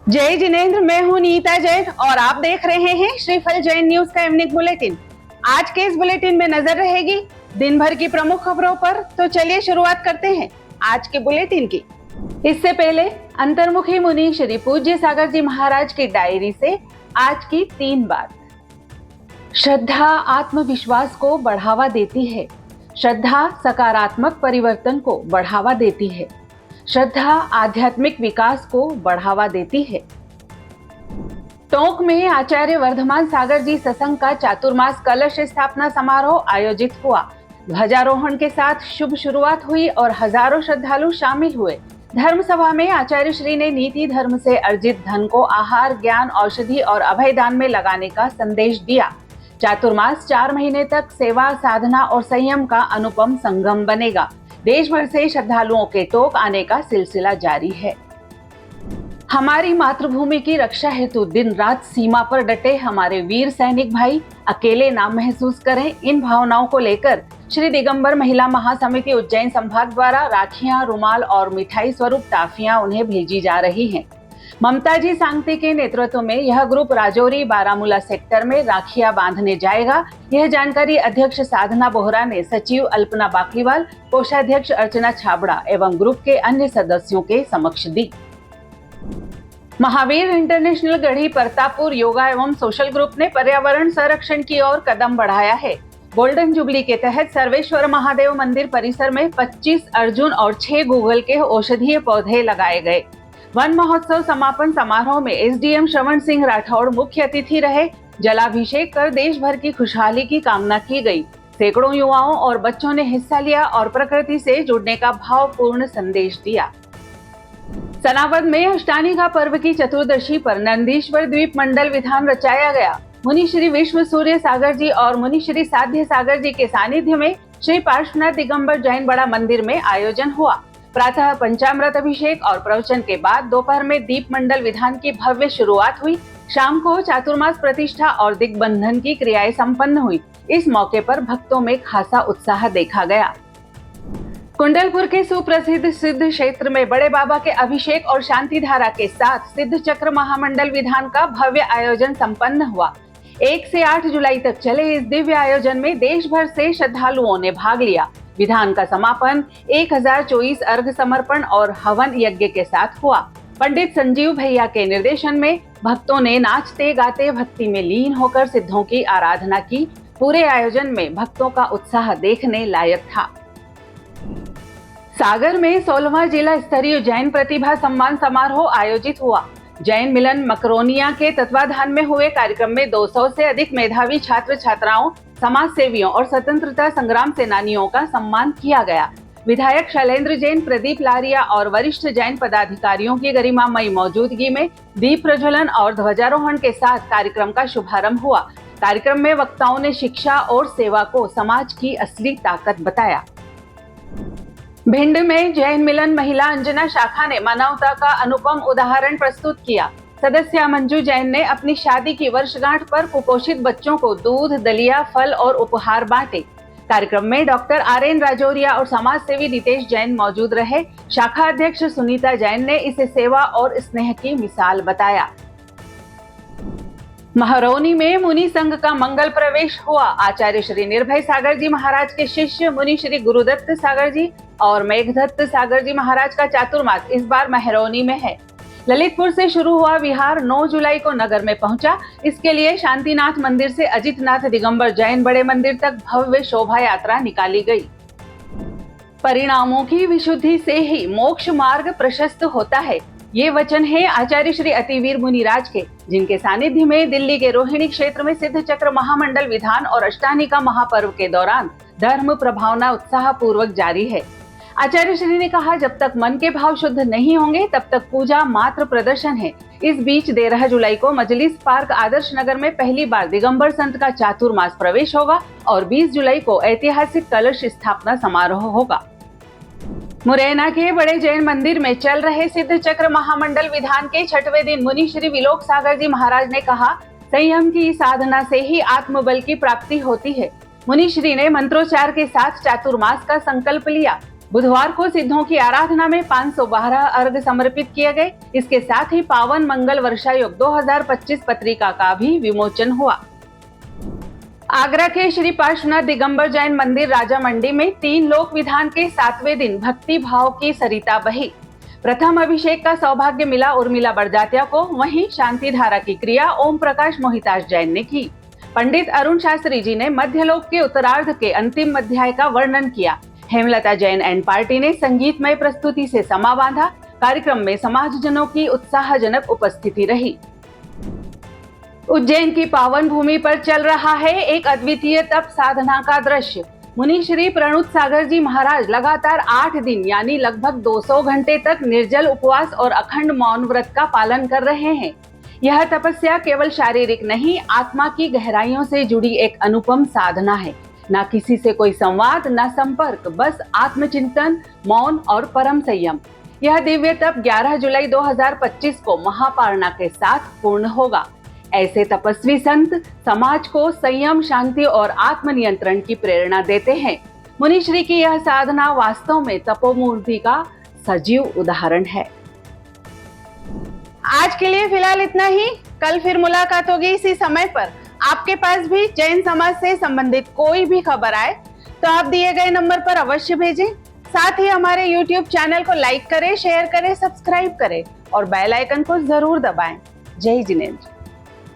जय जिनेंद्र, मैं हूं नीता जैन और आप देख रहे हैं श्रीफल जैन न्यूज का इवनिंग बुलेटिन। आज के इस बुलेटिन में नजर रहेगी दिन भर की प्रमुख खबरों पर। तो चलिए शुरुआत करते हैं आज के बुलेटिन की। इससे पहले अंतर्मुखी मुनि श्री पूज्य सागर जी महाराज की डायरी से आज की 3 बात। श्रद्धा आत्मविश्वास को बढ़ावा देती है। श्रद्धा सकारात्मक परिवर्तन को बढ़ावा देती है। श्रद्धा आध्यात्मिक विकास को बढ़ावा देती है। टोंक में आचार्य वर्धमान सागर जी सत्संग का चातुर्मास कलश स्थापना समारोह आयोजित हुआ। ध्वजारोहण के साथ शुभ शुरुआत हुई और हजारों श्रद्धालु शामिल हुए। धर्म सभा में आचार्य श्री ने नीति धर्म से अर्जित धन को आहार, ज्ञान, औषधि और अभय दान में लगाने का संदेश दिया। चातुर्मास 4 महीने तक सेवा, साधना और संयम का अनुपम संगम बनेगा। देश भर से श्रद्धालुओं के टोंक आने का सिलसिला जारी है। हमारी मातृभूमि की रक्षा हेतु दिन रात सीमा पर डटे हमारे वीर सैनिक भाई अकेले ना महसूस करें, इन भावनाओं को लेकर श्री दिगंबर महिला महासमिति उज्जैन संभाग द्वारा राखियां, रुमाल और मिठाई स्वरूप टाफियां उन्हें भेजी जा रही हैं। ममता जी सांगती के नेतृत्व में यह ग्रुप राजौरी बारामूला सेक्टर में राखियां बांधने जाएगा। यह जानकारी अध्यक्ष साधना बोहरा ने सचिव अल्पना बाकलीवाल, कोषाध्यक्ष अर्चना छाबड़ा एवं ग्रुप के अन्य सदस्यों के समक्ष दी। महावीर इंटरनेशनल गढ़ी परतापुर योगा एवं सोशल ग्रुप ने पर्यावरण संरक्षण की ओर कदम बढ़ाया है। गोल्डन जुबली के तहत सर्वेश्वर महादेव मंदिर परिसर में 25 अर्जुन और 6 गूगल के औषधीय पौधे लगाए गए। वन महोत्सव समापन समारोह में एसडीएम श्रवण सिंह राठौड़ मुख्य अतिथि रहे। जलाभिषेक कर देश भर की खुशहाली की कामना की गई। सैकड़ों युवाओं और बच्चों ने हिस्सा लिया और प्रकृति से जुड़ने का भावपूर्ण संदेश दिया। सनावद में अष्टानिका पर्व की चतुर्दशी पर नंदीश्वर द्वीप मंडल विधान रचाया गया। मुनि श्री विश्व सूर्य सागर जी और मुनि श्री साध्य सागर जी के सानिध्य में श्री पार्श्वनाथ दिगंबर जैन बड़ा मंदिर में आयोजन हुआ। प्रातः पंचामृत अभिषेक और प्रवचन के बाद दोपहर में दीप मंडल विधान की भव्य शुरुआत हुई। शाम को चातुर्मास प्रतिष्ठा और दिग्बंधन की क्रियाएं संपन्न हुई। इस मौके पर भक्तों में खासा उत्साह देखा गया। कुंडलपुर के सुप्रसिद्ध सिद्ध क्षेत्र में बड़े बाबा के अभिषेक और शांति धारा के साथ सिद्ध चक्र महामंडल विधान का भव्य आयोजन संपन्न हुआ। 1 से 8 जुलाई तक चले इस दिव्य आयोजन में देश भर से श्रद्धालुओं ने भाग लिया। विधान का समापन 1024 अर्घ समर्पण और हवन यज्ञ के साथ हुआ। पंडित संजीव भैया के निर्देशन में भक्तों ने नाचते गाते भक्ति में लीन होकर सिद्धों की आराधना की। पूरे आयोजन में भक्तों का उत्साह देखने लायक था। सागर में 16वां जिला स्तरीय जैन प्रतिभा सम्मान समारोह आयोजित हुआ। जैन मिलन मकरोनिया के तत्वाधान में हुए कार्यक्रम में 200 से अधिक मेधावी छात्र छात्राओं, समाज सेवियों और स्वतंत्रता संग्राम सेनानियों का सम्मान किया गया। विधायक शैलेंद्र जैन, प्रदीप लारिया और वरिष्ठ जैन पदाधिकारियों की गरिमामयी मौजूदगी में दीप प्रज्वलन और ध्वजारोहण के साथ कार्यक्रम का शुभारंभ हुआ। कार्यक्रम में वक्ताओं ने शिक्षा और सेवा को समाज की असली ताकत बताया। भिंड में जैन मिलन महिला अंजना शाखा ने मानवता का अनुपम उदाहरण प्रस्तुत किया। सदस्य मंजू जैन ने अपनी शादी की वर्षगांठ पर कुपोषित बच्चों को दूध, दलिया, फल और उपहार बांटे। कार्यक्रम में डॉक्टर आरएन राजौरिया और समाज सेवी नितेश जैन मौजूद रहे। शाखा अध्यक्ष सुनीता जैन ने इसे सेवा और स्नेह की मिसाल बताया। महरौनी में मुनि संघ का मंगल प्रवेश हुआ। आचार्य श्री निर्भय सागर जी महाराज के शिष्य मुनि श्री गुरुदत्त सागर जी और मेघदत्त सागर जी महाराज का चातुर्मास इस बार महरौनी में है। ललितपुर से शुरू हुआ विहार 9 जुलाई को नगर में पहुंचा। इसके लिए शांतिनाथ मंदिर से अजितनाथ दिगंबर जैन बड़े मंदिर तक भव्य शोभा यात्रा निकाली गई। परिणामों की विशुद्धि से ही मोक्ष मार्ग प्रशस्त होता है, ये वचन है आचार्य श्री अतिवीर मुनिराज के, जिनके सानिध्य में दिल्ली के रोहिणी क्षेत्र में सिद्ध चक्र महामंडल विधान और अष्टानिका महापर्व के दौरान धर्म प्रभावना उत्साह पूर्वक जारी है। आचार्य श्री ने कहा, जब तक मन के भाव शुद्ध नहीं होंगे तब तक पूजा मात्र प्रदर्शन है। इस बीच 13 जुलाई को मजलिस पार्क आदर्श नगर में पहली बार दिगंबर संत का चातुर्मास प्रवेश होगा और 20 जुलाई को ऐतिहासिक कलश स्थापना समारोह होगा। मुरैना के बड़े जैन मंदिर में चल रहे सिद्ध चक्र महामंडल विधान के 6वें दिन मुनि श्री विलोक सागर जी महाराज ने कहा, संयम की साधना से ही आत्मबल की प्राप्ति होती है। मुनि श्री ने मंत्रोच्चार के साथ चातुर्मास का संकल्प लिया। बुधवार को सिद्धों की आराधना में 512 अर्घ समर्पित किए गए। इसके साथ ही पावन मंगल वर्षा योग 2025 पत्रिका का भी विमोचन हुआ। आगरा के श्री पार्श्वनाथ दिगंबर जैन मंदिर राजा मंडी में 3 लोक विधान के 7वें दिन भक्ति भाव की सरिता बही। प्रथम अभिषेक का सौभाग्य मिला उर्मिला बड़जात्या को, वहीं शांति धारा की क्रिया ओम प्रकाश मोहिताश जैन ने की। पंडित अरुण शास्त्री जी ने मध्यलोक के उत्तरार्ध के अंतिम अध्याय का वर्णन किया। हेमलता जैन एंड पार्टी ने संगीतमय प्रस्तुति से समा बांधा। कार्यक्रम में समाजजनों की उत्साहजनक उपस्थिति रही। उज्जैन की पावन भूमि पर चल रहा है एक अद्वितीय तप साधना का दृश्य। मुनि श्री प्रणुत सागर जी महाराज लगातार 8 दिन यानी लगभग 200 घंटे तक निर्जल उपवास और अखंड मौन व्रत का पालन कर रहे हैं। यह तपस्या केवल शारीरिक नहीं, आत्मा की गहराइयों से जुड़ी एक अनुपम साधना है। ना किसी से कोई संवाद, ना संपर्क, बस आत्मचिंतन, मौन और परम संयम। यह दिव्य तप 11 जुलाई 2025 को महापारणा के साथ पूर्ण होगा। ऐसे तपस्वी संत समाज को संयम, शांति और आत्मनियंत्रण की प्रेरणा देते हैं। मुनिश्री की यह साधना वास्तव में तपोमूर्ति का सजीव उदाहरण है। आज के लिए फिलहाल इतना ही। कल फिर मुलाकात होगी इसी समय पर। आपके पास भी जैन समाज से संबंधित कोई भी खबर आए तो आप दिए गए नंबर पर अवश्य भेजें। साथ ही हमारे YouTube चैनल को लाइक करें, शेयर करें, सब्सक्राइब करें और बेल आइकन को जरूर दबाएं। जय जिनेंद्र।